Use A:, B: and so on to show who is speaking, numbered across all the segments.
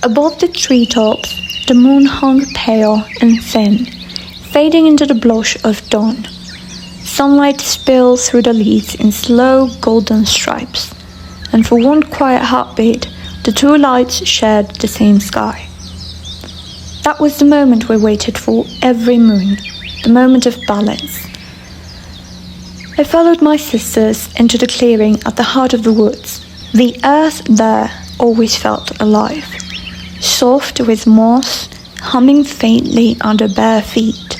A: Above the treetops, the moon hung pale and thin, fading into the blush of dawn. Sunlight spilled through the leaves in slow golden stripes, and for one quiet heartbeat, the two lights shared the same sky. That was the moment we waited for every moon, the moment of balance. I followed my sisters into the clearing at the heart of the woods. The earth there always felt alive, soft with moss, humming faintly under bare feet.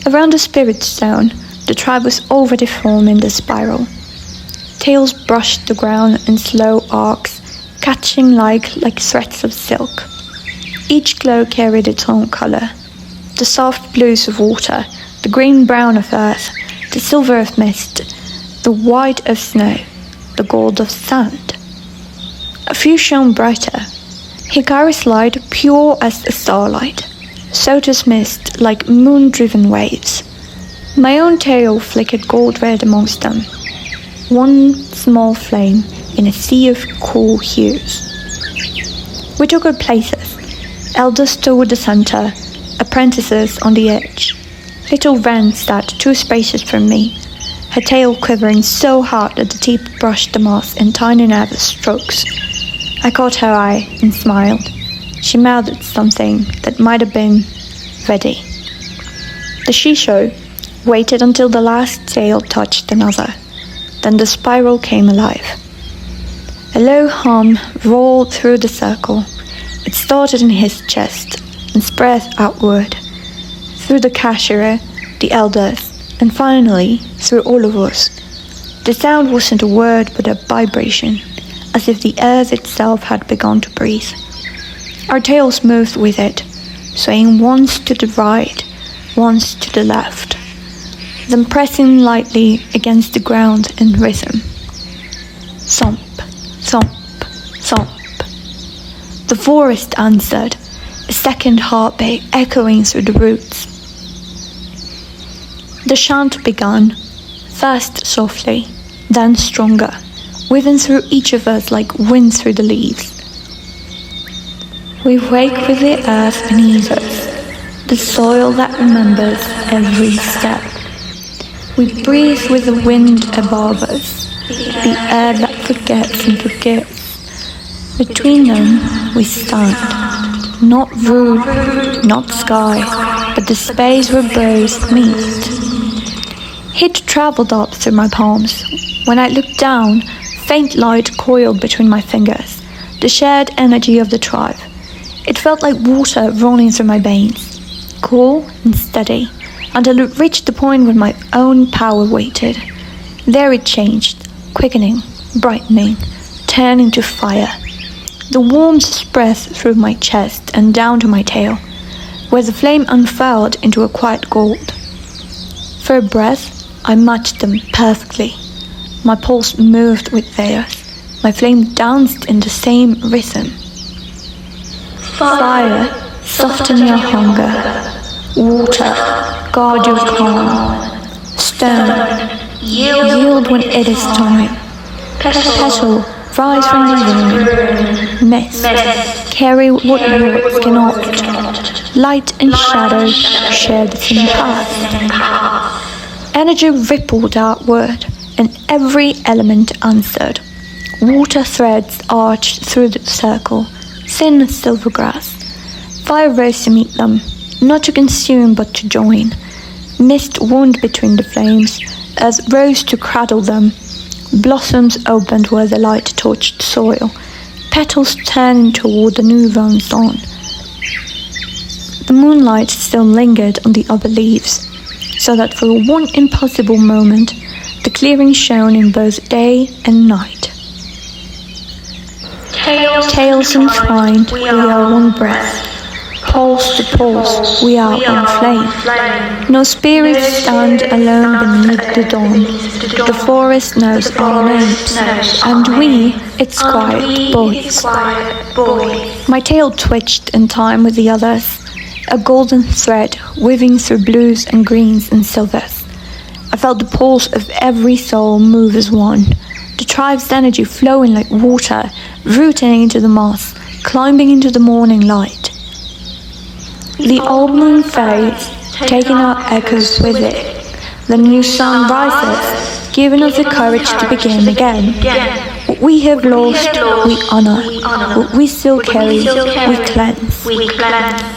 A: Around the spirit stone, the tribe was already forming the spiral. Tails brushed the ground in slow arcs, catching like threads of silk. Each glow carried its own color. The soft blues of water, the green-brown of earth, the silver of mist, the white of snow, the gold of sand. A few shone brighter. Hikari's light pure as the starlight, Sota's mist like moon-driven waves. My own tail flickered gold-red amongst them, one small flame in a sea of cool hues. We took our places, elders toward the center, apprentices on the edge. Little Wren sat 2 spaces from me, her tail quivering so hard that the tip brushed the moss in tiny nervous strokes. I caught her eye and smiled. She mouthed something that might have been ready. The shisho waited until the last tail touched another. Then the spiral came alive. A low hum rolled through the circle. It started in his chest and spread outward, through the cashier, the elders, and finally through all of us. The sound wasn't a word but a vibration, as if the earth itself had begun to breathe. Our tails moved with it, swaying once to the right, once to the left, then pressing lightly against the ground in rhythm. Thump, thump, thump. The forest answered, a second heartbeat echoing through the roots. The chant began, first softly, then stronger, weaving through each of us like wind through the leaves. We wake with the earth beneath us, the soil that remembers every step. We breathe with the wind above us, the air that forgets and forgives. Between them we stand, not root, not sky, but the space where both meet. Heat traveled up through my palms. When I looked down, faint light coiled between my fingers, the shared energy of the tribe. It felt like water running through my veins, cool and steady, until it reached the point where my own power waited. There it changed, quickening, brightening, turning to fire. The warmth spread through my chest and down to my tail, where the flame unfurled into a quiet gold. For a breath, I matched them perfectly. My pulse moved with theirs. My flame danced in the same rhythm. Fire, soften your hunger. Water, guard your calm. Stone, yield when it is time. Petal, rise from the ruin. Mist, carry what words cannot. Light and shadow share the same path. Energy rippled outward, and every element answered. Water threads arched through the circle, thin as silver grass. Fire rose to meet them, not to consume but to join. Mist wound between the flames, earth rose to cradle them. Blossoms opened where the light touched soil, petals turned toward the new run dawn. The moonlight still lingered on the upper leaves, so that for one impossible moment, the clearing shone in both day and night. Tails entwined, we are one breath. Pulse to pulse, we are one flame. No spirits stand alone beneath the dawn. The forest knows our names, and we, its quiet boys. My tail twitched in time with the others, a golden thread weaving through blues and greens and silvers. I felt the pulse of every soul move as one, the tribe's energy flowing like water, rooting into the moss, climbing into the morning light. The old moon fades, taking our echoes with it. The new sun rises, giving us the courage to begin again. What we have lost, we honor. What we still carry, we cleanse.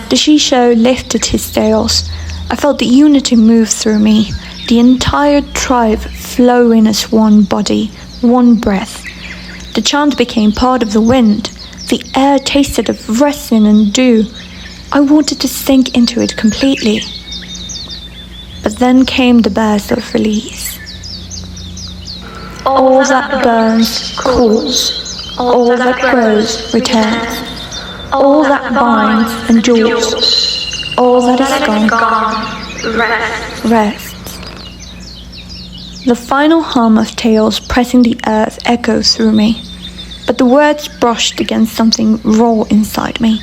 A: The Shisho lifted his tails. I felt the unity move through me, the entire tribe flowing as one body, one breath. The chant became part of the wind. The air tasted of resin and dew. I wanted to sink into it completely. But then came the burst of release. All that burns cools, all that grows returns, all that binds endures, all that is gone rests. The final hum of tails pressing the earth echoed through me, but the words brushed against something raw inside me.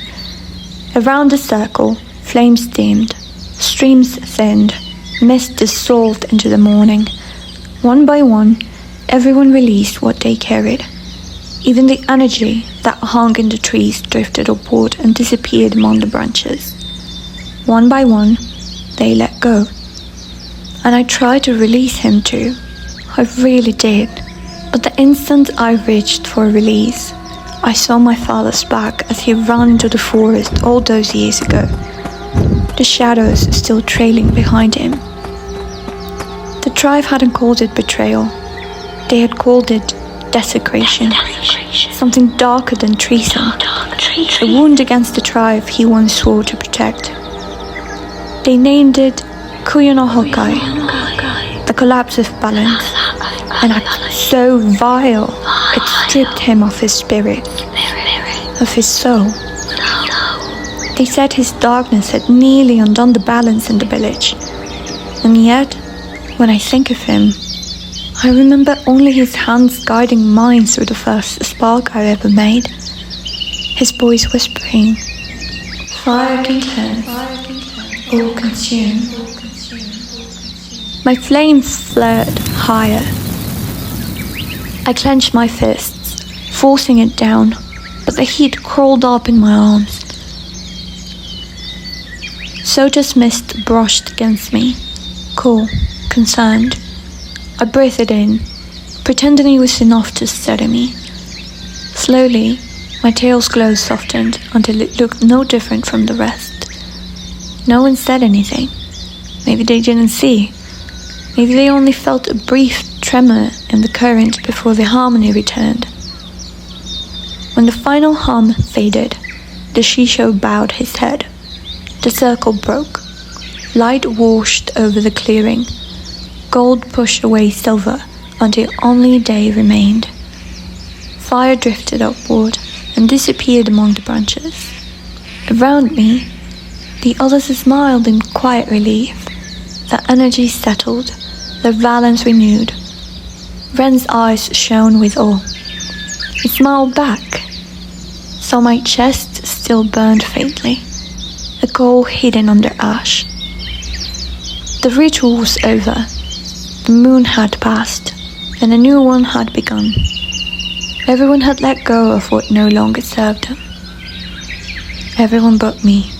A: Around the circle, flames dimmed, streams thinned, mist dissolved into the morning. One by one, everyone released what they carried. Even the energy that hung in the trees drifted upward and disappeared among the branches. One by one, they let go. And I tried to release him too. I really did. But the instant I reached for release, I saw my father's back as he ran into the forest all those years ago, the shadows still trailing behind him. The tribe hadn't called it betrayal. They had called it desecration, something darker than treason, a wound against the tribe he once swore to protect. They named it Kuyo no Hokai, the collapse of balance, an act so vile it stripped him of his spirit, of his soul. They said his darkness had nearly undone the balance in the village, and yet, when I think of him, I remember only his hands guiding mine through the first spark I ever made. His voice whispering, "Fire content, or consume." My flame flared higher. I clenched my fists, forcing it down, but the heat crawled up in my arms. Sota's mist brushed against me, cool, concerned. I breathed it in, pretending it was enough to steady me. Slowly, my tail's glow softened until it looked no different from the rest. No one said anything. Maybe they didn't see. Maybe they only felt a brief tremor in the current before the harmony returned. When the final hum faded, the Shisho bowed his head. The circle broke. Light washed over the clearing. Gold pushed away silver until only day remained. Fire drifted upward and disappeared among the branches. Around me, the others smiled in quiet relief. The energy settled, the balance renewed. Ren's eyes shone with awe. He smiled back, so my chest still burned faintly, a coal hidden under ash. The ritual was over. The moon had passed, and a new one had begun. Everyone had let go of what no longer served them. Everyone but me.